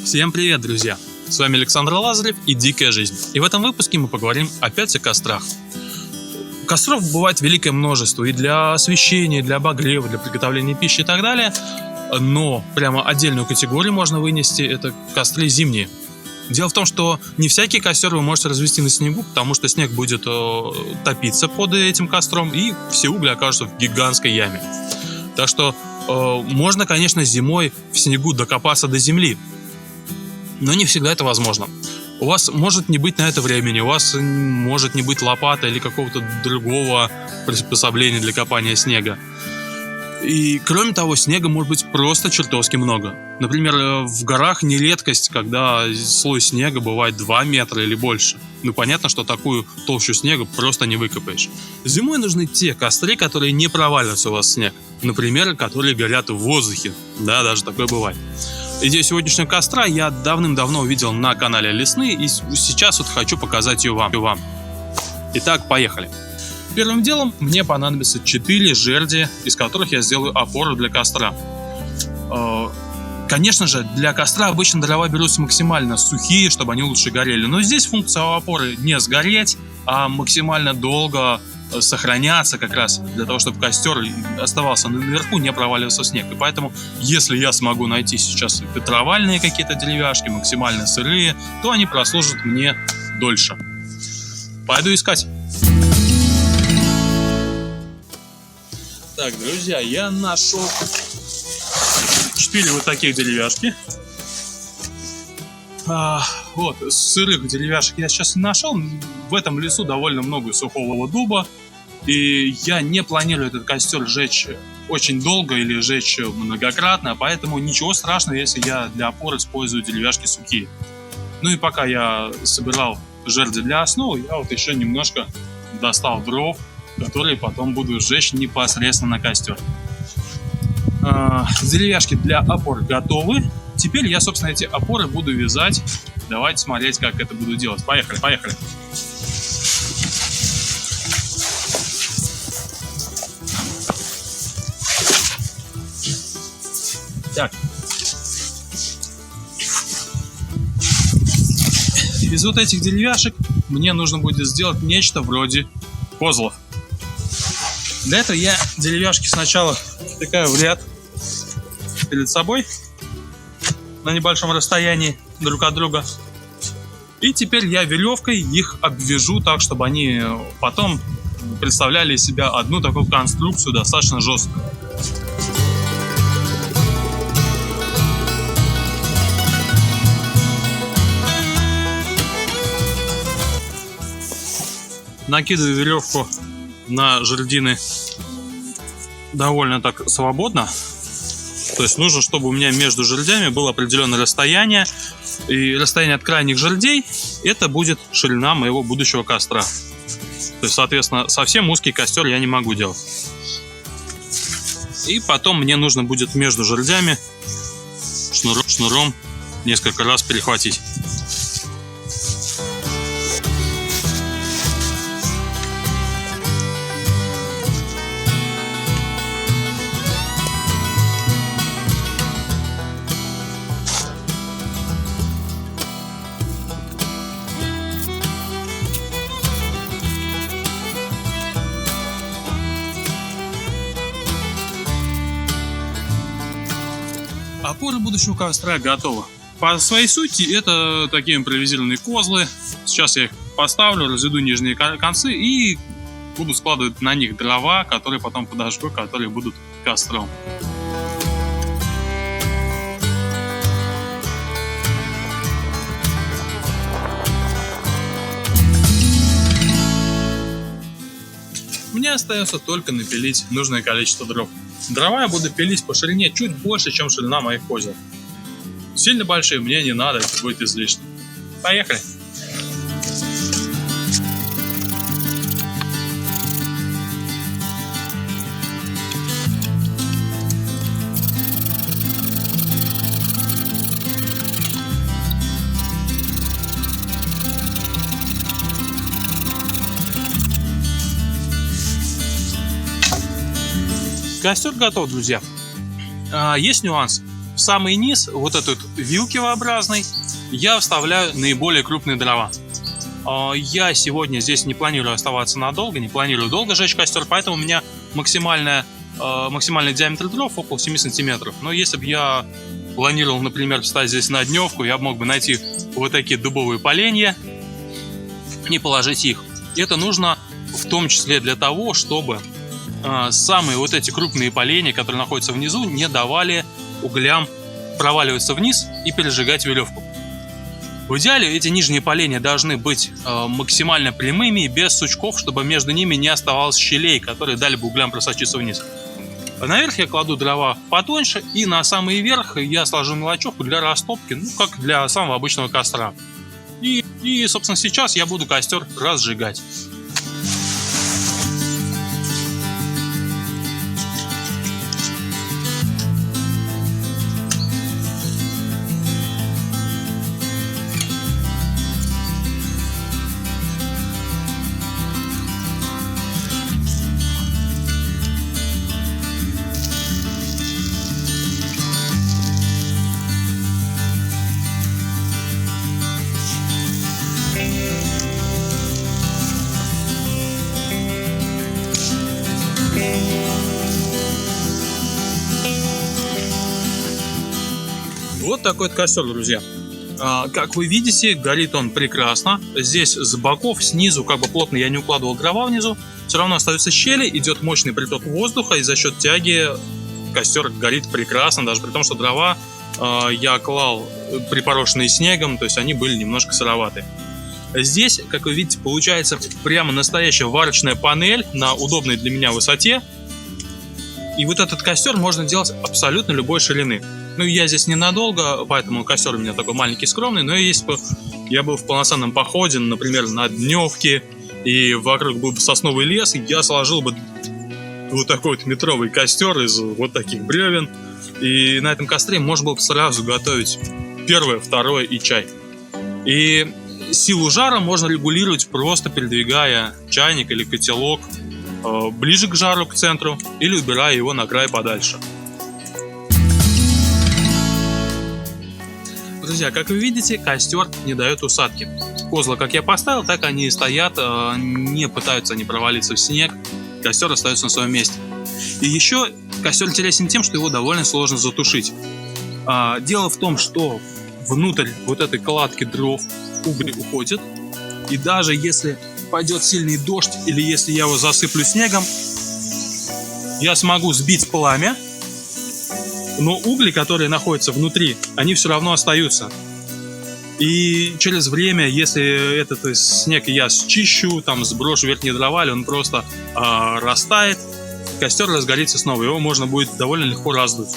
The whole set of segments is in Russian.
Всем привет, друзья! С вами Александр Лазарев и Дикая жизнь. И в этом выпуске мы поговорим опять о кострах. Костров бывает великое множество и для освещения, и для обогрева, для приготовления пищи и так далее. Но прямо отдельную категорию можно вынести – это костры зимние. Дело в том, что не всякий костер вы можете развести на снегу, потому что снег будет топиться под этим костром, и все угли окажутся в гигантской яме. Так что можно, конечно, зимой в снегу докопаться до земли, но не всегда это возможно. У вас может не быть на это времени, у вас может не быть лопаты или какого-то другого приспособления для копания снега. И кроме того, снега может быть просто чертовски много. Например, в горах не редкость, когда слой снега бывает 2 метра или больше. Ну понятно, что такую толщу снега просто не выкопаешь. Зимой нужны те костры, которые не проваливаются у вас в снег. Например, которые горят в воздухе. Да, даже такое бывает. Идею сегодняшнего костра я давным-давно увидел на канале Лесные, и сейчас вот хочу показать ее вам. Итак, поехали. Первым делом мне понадобится 4 жерди, из которых я сделаю опору для костра. Конечно же, для костра обычно дрова берутся максимально сухие, чтобы они лучше горели. Но здесь функция у опоры не сгореть, а максимально долго сохраняться как раз для того, чтобы костер оставался наверху, не проваливался в снег. И поэтому, если я смогу найти сейчас ветровальные какие-то деревяшки, максимально сырые, то они прослужат мне дольше. Пойду искать. Так, друзья, я нашел 4 вот таких деревяшки. Вот, сырых деревяшек я сейчас не нашел. В этом лесу довольно много сухого дуба. И я не планирую этот костер жечь очень долго или жечь многократно. Поэтому ничего страшного, если я для опоры использую деревяшки сухие. Ну и пока я собирал жерди для основы, я вот еще немножко достал дров, которые потом буду сжечь непосредственно на костер. Деревяшки для опор готовы. Теперь я, собственно, эти опоры буду вязать. Давайте смотреть, как это буду делать. Поехали. Так. Из вот этих деревяшек мне нужно будет сделать нечто вроде козлов. Для этого я деревяшки сначала втыкаю в ряд перед собой на небольшом расстоянии друг от друга. И теперь я веревкой их обвяжу так, чтобы они потом представляли из себя одну такую конструкцию достаточно жесткую. Накидываю веревку на жердины довольно так свободно. То есть нужно, чтобы у меня между жердями было определенное расстояние. И расстояние от крайних жердей — это будет ширина моего будущего костра. То есть, соответственно, совсем узкий костер я не могу делать. И потом мне нужно будет между жердями шнуром несколько раз перехватить. Опора будущего костра готова. По своей сути это такие импровизированные козлы. Сейчас я их поставлю, разведу нижние концы и буду складывать на них дрова, которые потом подожгу, которые будут костром. Мне остается только напилить нужное количество дров. Дрова я буду пилить по ширине чуть больше, чем ширина моих козел. Сильно большие мне не надо, это будет излишне. Поехали! Костер готов, друзья. Есть нюанс. в самый низ, вот этот вилки V-образный, я вставляю наиболее крупные дрова. Я сегодня здесь не планирую оставаться надолго, не планирую долго жечь костер, поэтому у меня максимальный диаметр дров около 7 сантиметров. Но если бы я планировал, например, встать здесь на дневку, я мог бы найти вот такие дубовые поленья и положить их. Это нужно в том числе для того, чтобы самые вот эти крупные поленья, которые находятся внизу, не давали углям проваливаться вниз и пережигать веревку. В идеале эти нижние поленья должны быть максимально прямыми, без сучков, чтобы между ними не оставалось щелей, которые дали бы углям просочиться вниз. Наверх я кладу дрова потоньше, и на самый верх я сложу мелочевку для растопки, ну, как для самого обычного костра. И, собственно, сейчас я буду костер разжигать. Вот такой костер, друзья. Как вы видите, горит он прекрасно. Здесь с боков, снизу, как бы плотно я не укладывал дрова внизу, все равно остаются щели, идет мощный приток воздуха, и за счет тяги костер горит прекрасно, даже при том, что дрова я клал припорошенные снегом, то есть они были немножко сыроваты. Здесь, как вы видите, получается прямо настоящая варочная панель на удобной для меня высоте. И вот этот костер можно делать абсолютно любой ширины. Ну, я здесь ненадолго, поэтому костер у меня такой маленький, скромный. Но если бы я был в полноценном походе, например, на дневке, и вокруг был бы сосновый лес, я сложил бы вот такой вот метровый костер из вот таких бревен. И на этом костре можно было бы сразу готовить первое, второе и чай. И силу жара можно регулировать, просто передвигая чайник или котелок ближе к жару, к центру, или убирая его на край подальше. Друзья, как вы видите, костер не дает усадки. Козлы, как я поставил, так они и стоят, не пытаются они провалиться в снег. Костер остается на своем месте. И еще костер интересен тем, что его довольно сложно затушить. Дело в том, что внутрь вот этой кладки дров угли уходят. И даже если пойдет сильный дождь или если я его засыплю снегом, я смогу сбить пламя, но угли, которые находятся внутри, они все равно остаются. И через время, если этот снег я счищу, там сброшу верхние дрова, он просто растает, костер разгорится снова, его можно будет довольно легко раздуть.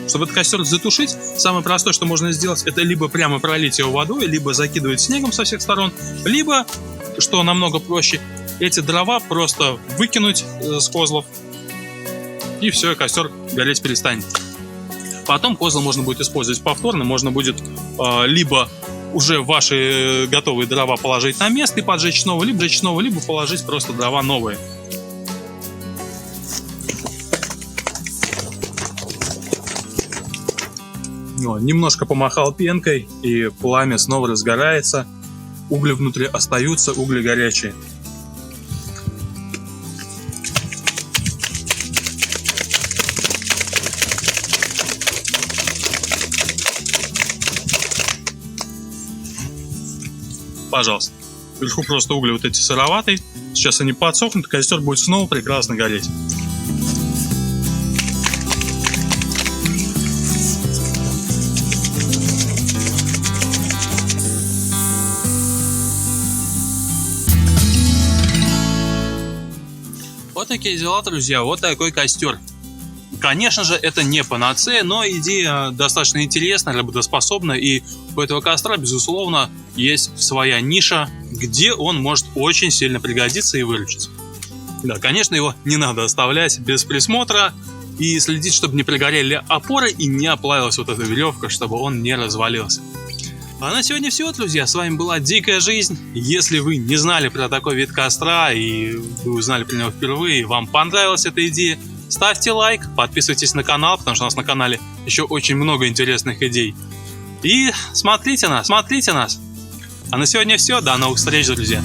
Чтобы этот костер затушить, самое простое, что можно сделать, это либо прямо пролить его водой, либо закидывать снегом со всех сторон, либо, что намного проще, эти дрова просто выкинуть с козлов, и все, костер гореть перестанет. Потом козлы можно будет использовать повторно, можно будет либо уже ваши готовые дрова положить на место и поджечь снова, либо положить просто дрова новые. Немножко помахал пенкой, и пламя снова разгорается. Угли внутри остаются, угли горячие. Пожалуйста. Вверху просто угли вот эти сыроватые. Сейчас они подсохнут, костер будет снова прекрасно гореть. Вот такие дела, друзья, вот такой костер. Конечно же, это не панацея, но идея достаточно интересная, работоспособная, и у этого костра, безусловно, есть своя ниша, где он может очень сильно пригодиться и выручиться. Да, конечно, его не надо оставлять без присмотра и следить, чтобы не пригорели опоры и не оплавилась вот эта веревка, чтобы он не развалился. А на сегодня все, друзья. С вами была Дикая Жизнь. Если вы не знали про такой вид костра и вы узнали про него впервые, вам понравилась эта идея, ставьте лайк, подписывайтесь на канал, потому что у нас на канале еще очень много интересных идей. И смотрите нас. А на сегодня все. До новых встреч, друзья.